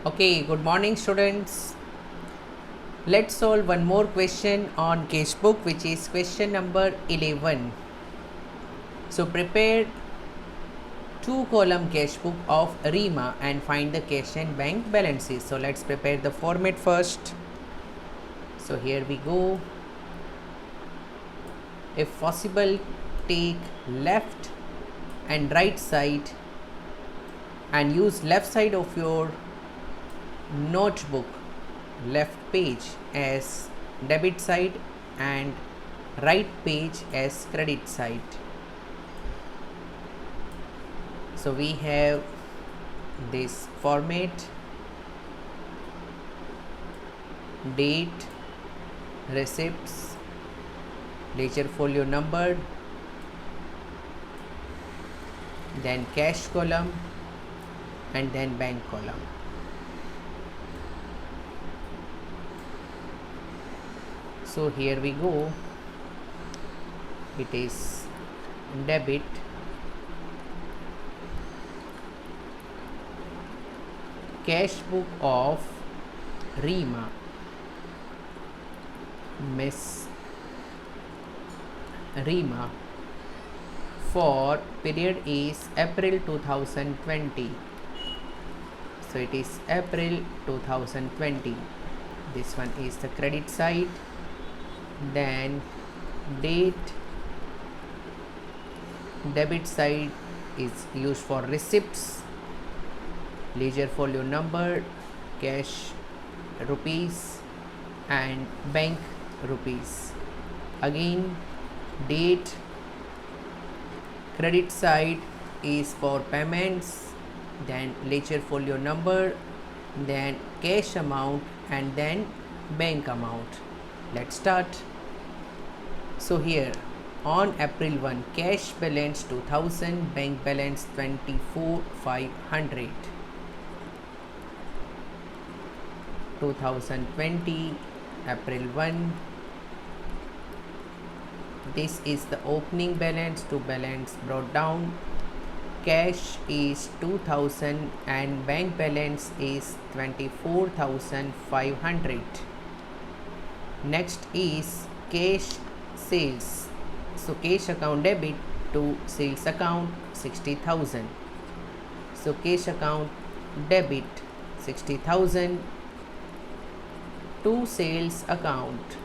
Okay, good morning students. Let's solve one more question on cash book, which is question number 11. So prepare two column cash book of RIMA and find the cash and bank balances. So let's prepare the format first. So here we go. If possible, take left and right side and use left side of your notebook, left page as debit side and right page as credit side. So we have this format: date, receipts, ledger folio number, then cash column, and then bank column. So here we go. It is debit, cash book of RIMA, Miss RIMA, for period is April 2020. So it is April 2020. This one is the credit side. Then date, debit side is used for receipts, ledger folio number, cash rupees, and bank rupees. Again, date, credit side is for payments, then ledger folio number, then cash amount, and then bank amount. Let's start. So here on April 1, cash balance 2000, bank balance 24,500. 2020 April 1. This is the opening balance to balance brought down. Cash is 2000 and bank balance is 24,500. Next is cash sales. So cash account debit to sales account 60,000. So cash account debit 60,000 to sales account.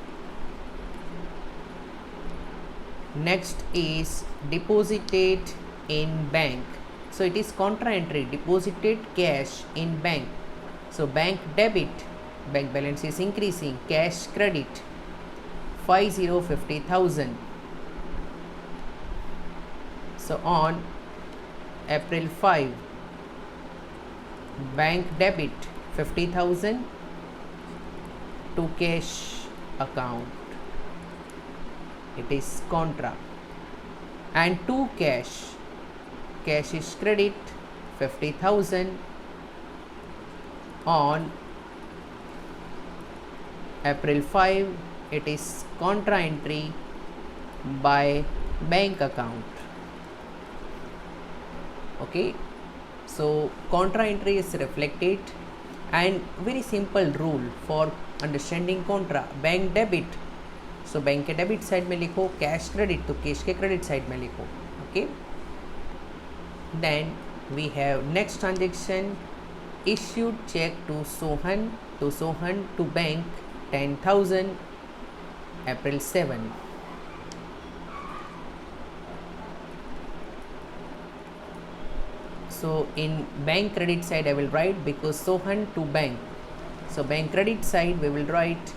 Next is deposited in bank. So it is contra entry, deposited cash in bank. So bank debit, bank balance is increasing, cash credit 50,000. So on April 5, bank debit 50,000 to cash account. It is contra. And to cash, cash is credit 50,000 on April 5. It is contra entry by bank account. Okay, so contra entry is reflected, and very simple rule for understanding contra: bank debit, so bank के debit side में लिखो, cash credit तो cash के credit side में लिखो. Okay, then we have next transaction: issued check to Sohan to bank 10,000 April 7. So in bank credit side I will write, because Sohan to bank, so bank credit side we will write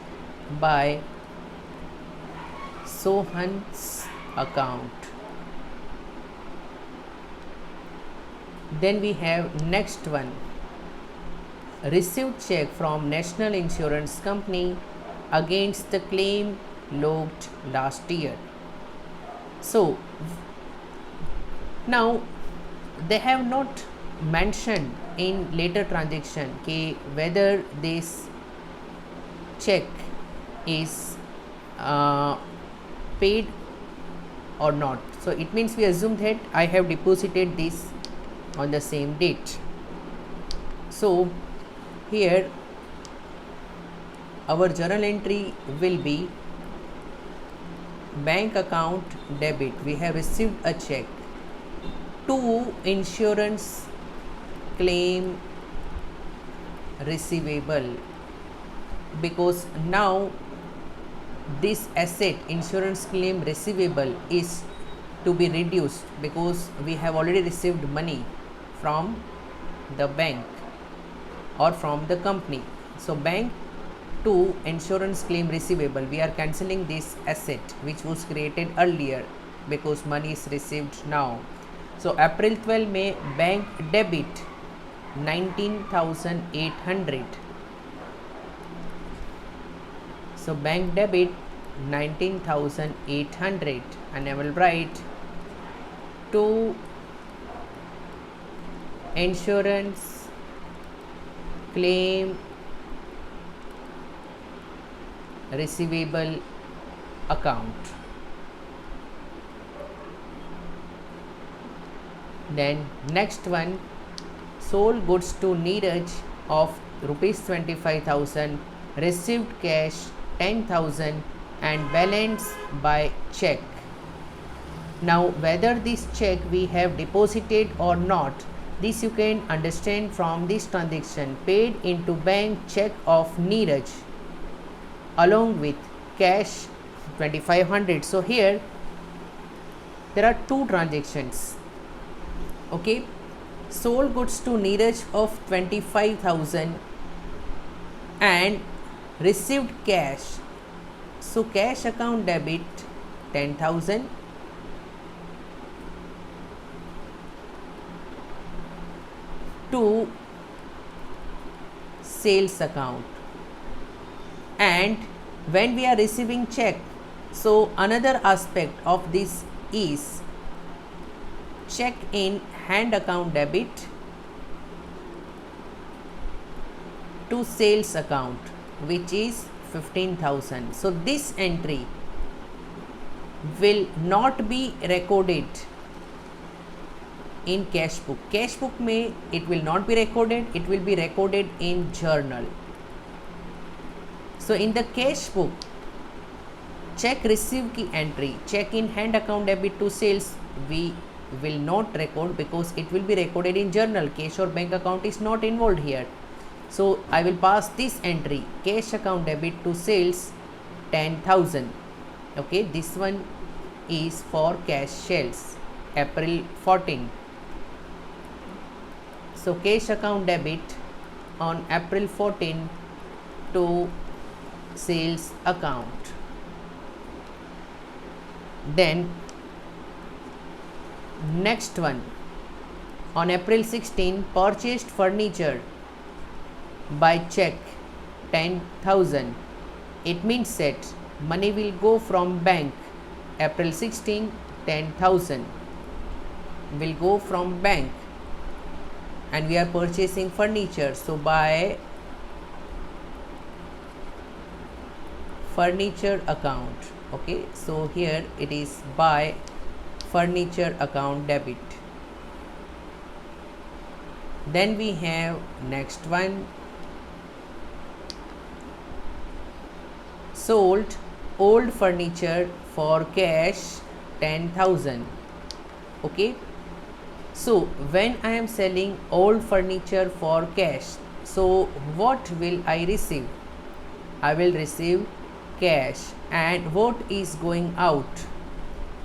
by Sohan's account. Then we have next one: received check from National Insurance Company against the claim logged last year. So now they have not mentioned in later transaction whether this check is paid or not. So it means we assume that I have deposited this on the same date. So here our journal entry will be bank account debit. We have received a check to insurance claim receivable, because now this asset insurance claim receivable is to be reduced because we have already received money from the bank or from the company. So bank to insurance claim receivable, we are cancelling this asset which was created earlier because money is received now. So April 12 में bank debit 19,800. So bank debit 19,800, and I will write to insurance claim receivable account. Then next one, sold goods to Neeraj of rupees 25,000, received cash 10,000 and balance by check. Now whether this check we have deposited or not, this you can understand from this transaction. Paid into bank check of Neeraj along with cash 2500. So here there are two transactions. Okay, sold goods to Neeraj of 25,000 and received cash. So cash account debit 10,000 to sales account, and when we are receiving check, so another aspect of this is check in hand account debit to sales account, which is 15,000. So this entry will not be recorded in cash book. Cash book में it will not be recorded, it will be recorded in journal. So in the cash book, check receive की entry, check in hand account debit to sales, we will not record because it will be recorded in journal. Cash or bank account is not involved here. So I will pass this entry, cash account debit to sales 10,000. Okay, this one is for cash sales, April 14. So cash account debit on April 14 to sales account. Then next one, on April 16 purchased furniture by check 10,000. It means that money will go from bank. April 16 10,000 will go from bank and we are purchasing furniture. So by furniture account. Okay, so here it is by furniture account debit. Then we have next one, sold old furniture for cash 10,000. Okay, so when I am selling old furniture for cash, so what will I receive? I will receive cash, and what is going out?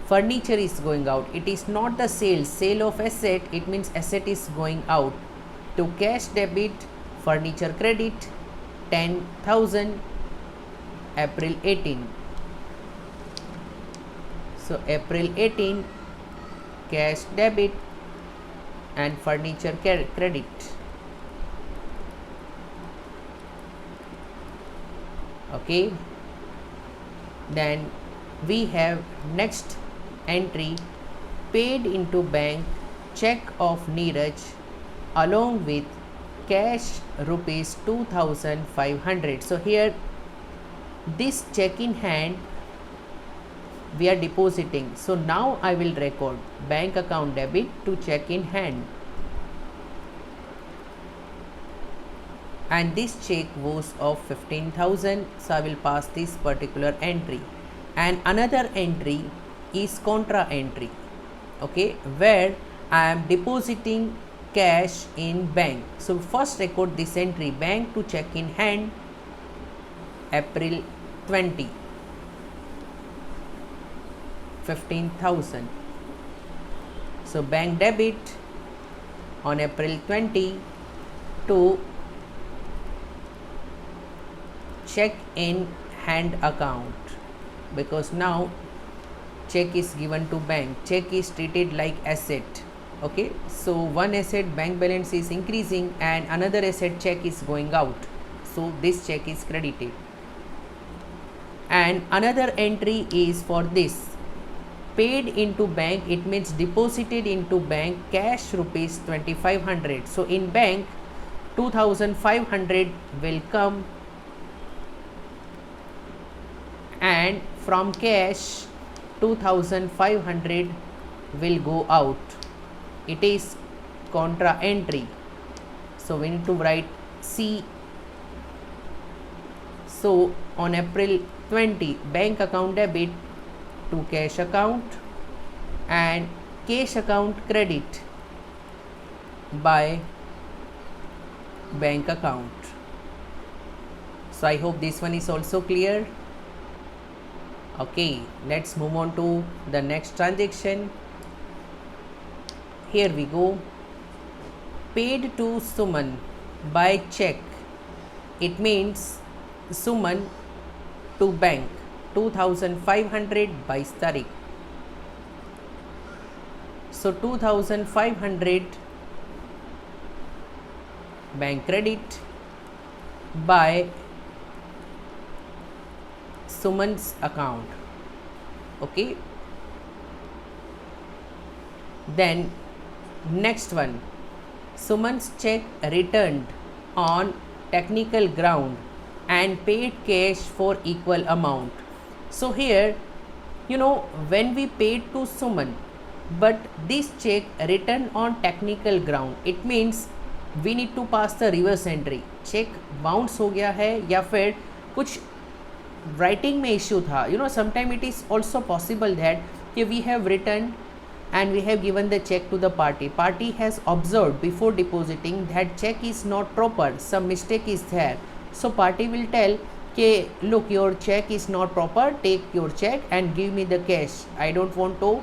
Furniture is going out. It is not the sale of asset, it means asset is going out. To cash debit, furniture credit 10,000, April 18. So April 18 cash debit and furniture credit. Okay, then we have next entry, paid into bank check of Neeraj along with cash rupees 2,500. So here this check in hand we are depositing. So now I will record bank account debit to check in hand. and this check was of 15,000, so I will pass this particular entry. And another entry is contra entry, okay, where I am depositing cash in bank. So first record this entry, bank to check in hand, April 20, 15,000. So bank debit on April 20 to check in hand account, because now check is given to bank. Check is treated like asset, okay. So one asset bank balance is increasing and another asset check is going out, so this check is credited. And another entry is for this, paid into bank, it means deposited into bank cash rupees 2500. So in bank 2500 will come, and from cash 2500 will go out. It is contra entry, so we need to write C. So on April 20, bank account debit to cash account and cash account credit by bank account. So I hope this one is also clear. Okay, let's move on to the next transaction. Here we go. Paid to Suman by check. It means Suman to bank 2500 by Tariq. So 2500 bank credit by Suman's account, okay. Then next one, Suman's check returned on technical ground and paid cash for equal amount. So here, you know, when we paid to Suman, but this check returned on technical ground, it means we need to pass the reverse entry. Cheque bounce हो गया है या फिर कुछ writing में issue था, you know, sometime it is also possible that कि we have return and we have given the check to the party has observed before depositing that check is not proper, some mistake is there, so party will tell कि look, your check is not proper, take your check and give me the cash, I don't want to,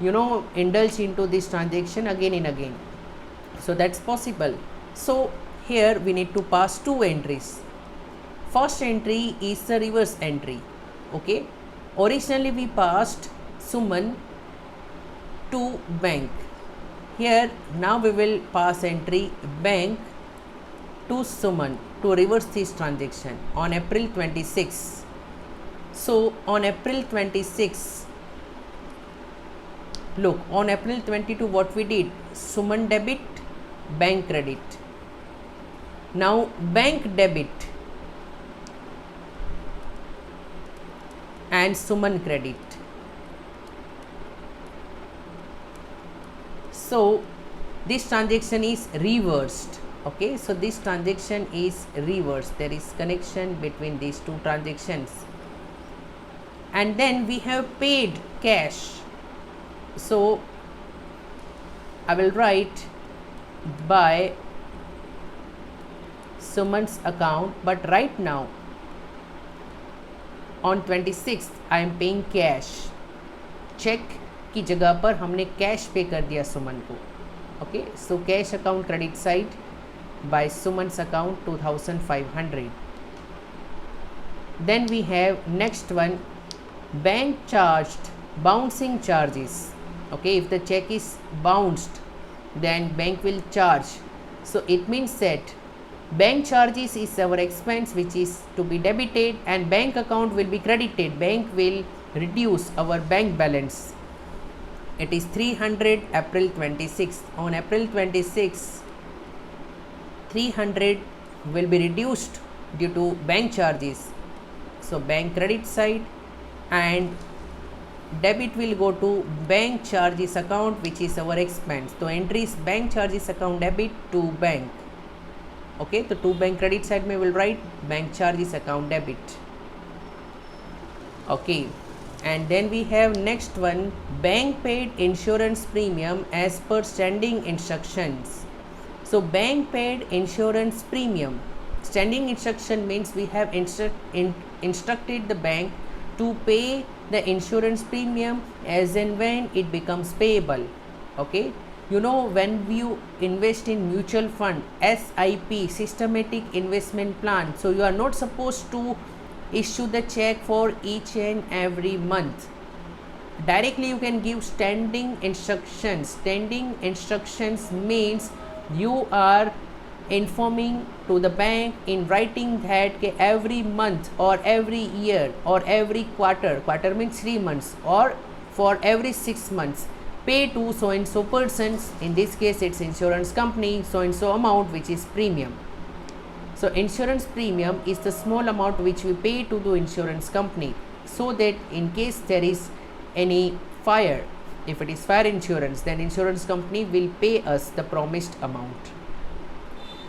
you know, indulge into this transaction again and again. So that's possible. So here we need to pass two entries. First entry is the reverse entry, okay. Originally we passed Suman to bank. Here now we will pass entry bank to Suman to reverse this transaction on April 26. So on April 26, look, on April 22 what we did, Suman debit, bank credit. Now bank debit and Suman credit. So this transaction is reversed, okay. So this transaction is reversed, there is connection between these two transactions. And then we have paid cash, so I will write by Suman's account, but right now on 26th I am paying cash. Cheque की जगह पर हमने cash पे कर दिया सुमन को, okay. So cash account credit side by Suman's account 2500. Then we have next one, bank charged bouncing charges, okay. If the check is bounced, then bank will charge, so it means that bank charges is our expense which is to be debited and bank account will be credited. Bank will reduce our bank balance. It is 300 April 26. On April 26, 300 will be reduced due to bank charges. So bank credit side and debit will go to bank charges account which is our expense. So entries bank charges account debit to bank. Okay, तो to bank credit side में will write bank charges account debit. Okay, and then we have next one, bank paid insurance premium as per standing instructions. So bank paid insurance premium, standing instruction means we have instructed the bank to pay the insurance premium as and when it becomes payable. Okay, you know, when you invest in mutual fund, SIP, systematic investment plan, so you are not supposed to issue the check for each and every month. Directly you can give standing instructions. Standing instructions means you are informing to the bank in writing that every month or every year or every quarter means 3 months, or for every 6 months, pay to so and so persons, in this case it's insurance company, so and so amount which is premium. So insurance premium is the small amount which we pay to the insurance company, so that in case there is any fire, if it is fire insurance, then insurance company will pay us the promised amount.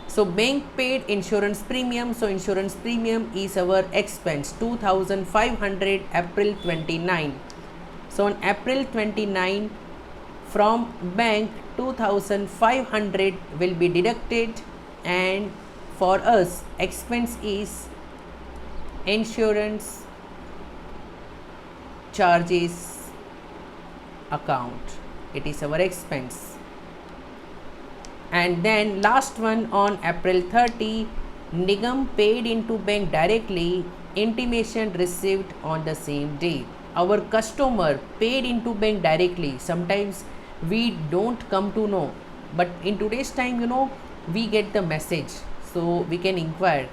So bank paid insurance premium, so insurance premium is our expense 2500 April 29. So on April 29 from bank 2500 will be deducted, and for us expense is insurance charges account, it is our expense. And then last one, on April 30, Nigam paid into bank directly, intimation received on the same day. Our customer paid into bank directly, sometimes we don't come to know, but in today's time, you know, we get the message, so we can inquire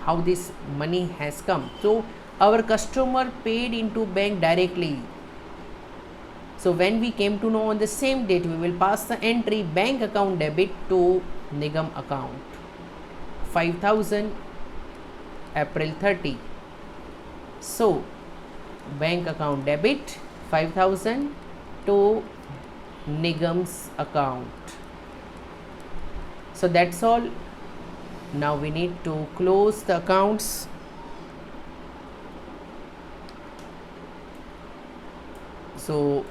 how this money has come. So our customer paid into bank directly, so when we came to know on the same date, we will pass the entry bank account debit to Nigam account 5000 April 30. So bank account debit 5000 to Nigam's account. So that's all. Now we need to close the accounts. So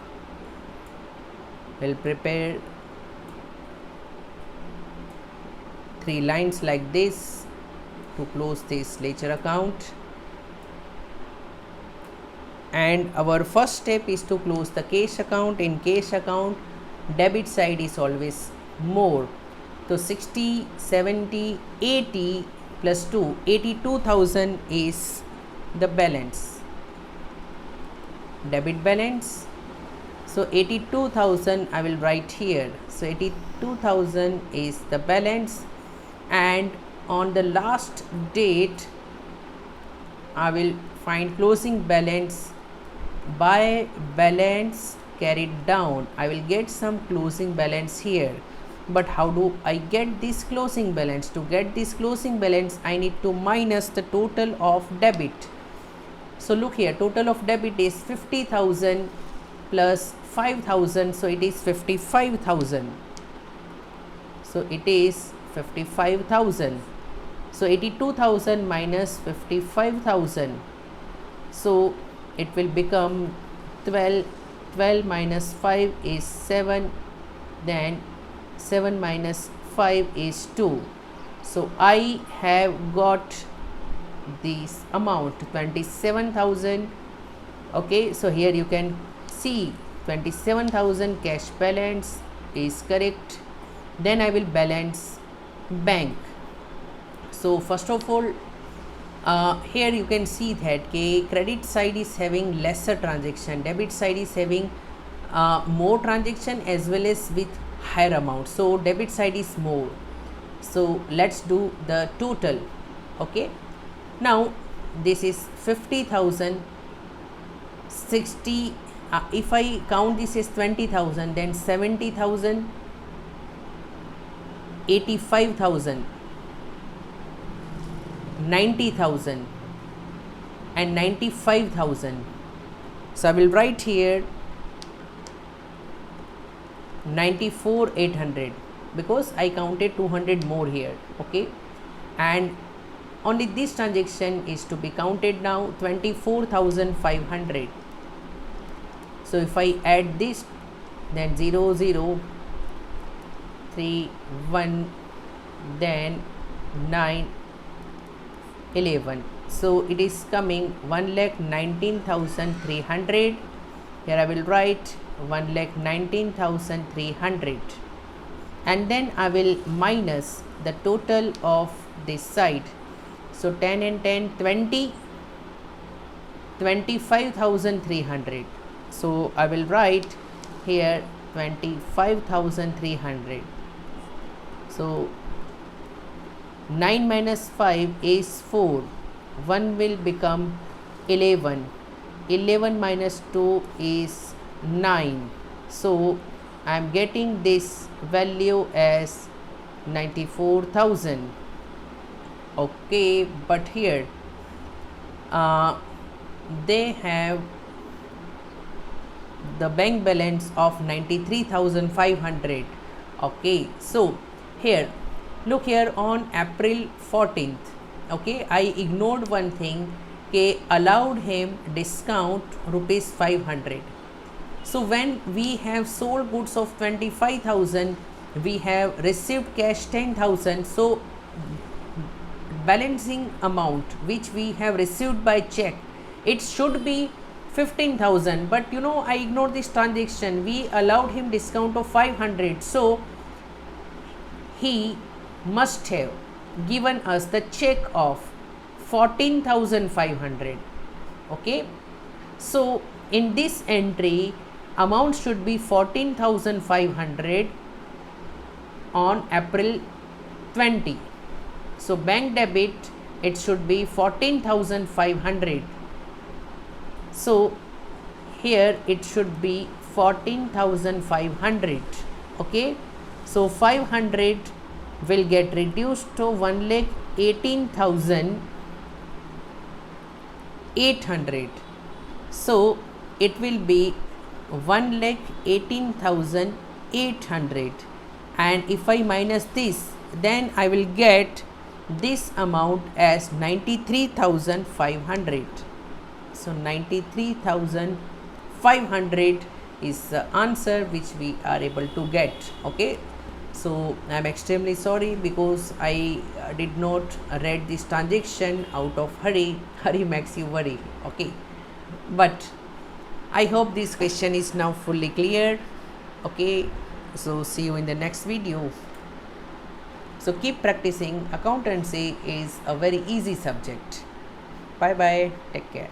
we'll prepare 3 lines like this to close this ledger account. And our first step is to close the cash account. In cash account, debit side is always more. So 60, 70, 80 plus 2, 82,000 is the balance, debit balance. So 82,000 I will write here. So 82,000 is the balance, and on the last date I will find closing balance by balance carried down. I will get some closing balance here. But how do I get this closing balance? To get this closing balance, I need to minus the total of debit. So look here, total of debit is 50,000 plus 5,000, so it is 55,000. So it is 55,000. So 82,000 minus 55,000. So it will become 12. 12 minus 5 is 7. Then 7 minus 5 is 2. So I have got this amount 27,000. Okay, so here you can see 27,000 cash balance is correct. Then I will balance bank. So first of all, here you can see that credit side is having lesser transaction, debit side is having more transaction as well as with higher amount. So debit side is more. So let's do the total. Okay, now this is 50,000, 60. If I count this as 20,000, then 70,000, 85,000, 90,000 and 95,000. So I will write here 94,800 because I counted 200 more here. Okay, and only this transaction is to be counted now, 24,500. So if I add this, then 0 0 3 1, then 9 11, so it is coming 1,19,300. Here I will write 1,19,300, and then I will minus the total of this side. So 10 and 10, 20, 25,300. So I will write here 25,300. So 9 minus 5 is 4. 1 will become 11. 11 minus 2 is 9. So I am getting this value as 94,000. Okay, but here they have the bank balance of 93,500. Okay, so here look here on April 14th. Okay, I ignored one thing, okay, allowed him discount rupees 500. So when we have sold goods of 25,000, we have received cash 10,000. So balancing amount which we have received by check, it should be 15,000, but you know I ignored this transaction. We allowed him discount of 500, so he must have given us the check of 14,500. Okay, so in this entry amount should be 14,500 on April 20. So bank debit, it should be 14,500. So here it should be 14,500. Okay, so 500 will get reduced to 1,18,800. So it will be 1,18,800, and if I minus this, then I will get this amount as 93,500. So 93,500 is the answer which we are able to get. Okay, so I am extremely sorry because I did not read this transaction out of hurry. Hurry makes you worry. Okay, but I hope this question is now fully clear. Okay, so see you in the next video. So keep practicing. Accountancy is a very easy subject. Bye bye. Take care.